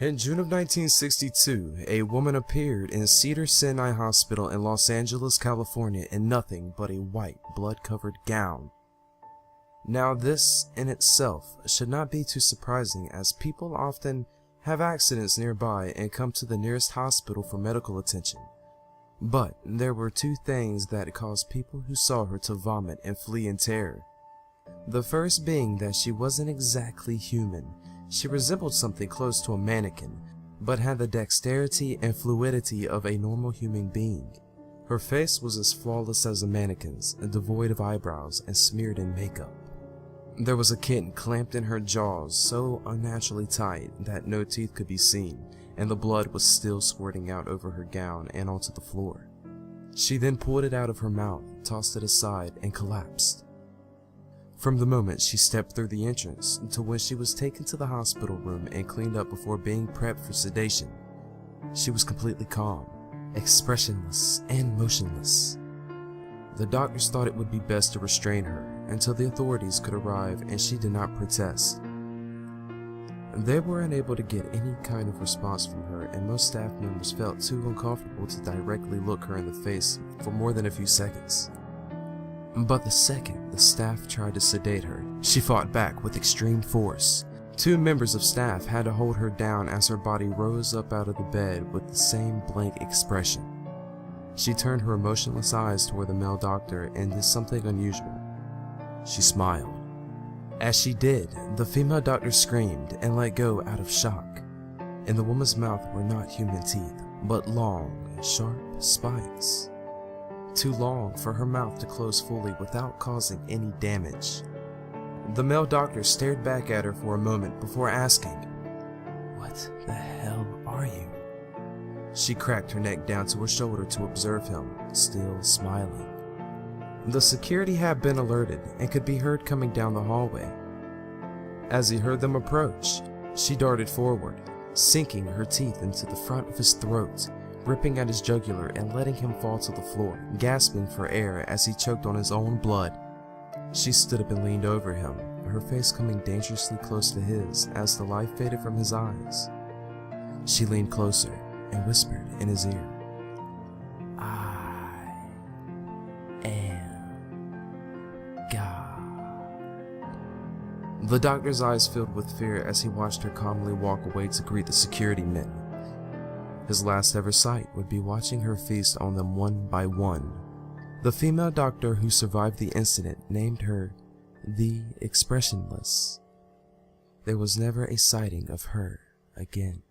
In June of 1962, a woman appeared in Cedars-Sinai Hospital in Los Angeles, California in nothing but a white, blood-covered gown. Now this, in itself, should not be too surprising, as people often have accidents nearby and come to the nearest hospital for medical attention. But there were two things that caused people who saw her to vomit and flee in terror. The first being that she wasn't exactly human. She resembled something close to a mannequin, but had the dexterity and fluidity of a normal human being. Her face was as flawless as a mannequin's, devoid of eyebrows and smeared in makeup. There was a kitten clamped in her jaws so unnaturally tight that no teeth could be seen, and the blood was still squirting out over her gown and onto the floor. She then pulled it out of her mouth, tossed it aside, and collapsed. From the moment she stepped through the entrance to when she was taken to the hospital room and cleaned up before being prepped for sedation, she was completely calm, expressionless, and motionless. The doctors thought it would be best to restrain her until the authorities could arrive, and she did not protest. They were unable to get any kind of response from her, and most staff members felt too uncomfortable to directly look her in the face for more than a few seconds. But the second the staff tried to sedate her, she fought back with extreme force. Two members of staff had to hold her down as her body rose up out of the bed with the same blank expression. She turned her emotionless eyes toward the male doctor and did something unusual. She smiled. As she did, the female doctor screamed and let go out of shock. In the woman's mouth were not human teeth, but long, sharp spikes. Too long for her mouth to close fully without causing any damage. The male doctor stared back at her for a moment before asking, "What the hell are you?" She cracked her neck down to her shoulder to observe him, still smiling. The security had been alerted and could be heard coming down the hallway. As he heard them approach, she darted forward, sinking her teeth into the front of his throat, ripping at his jugular and letting him fall to the floor, gasping for air as he choked on his own blood. She stood up and leaned over him, her face coming dangerously close to his as the life faded from his eyes. She leaned closer and whispered in his ear, "I am God." The doctor's eyes filled with fear as he watched her calmly walk away to greet the security men. His last ever sight would be watching her feast on them one by one. The female doctor who survived the incident named her the Expressionless. There was never a sighting of her again.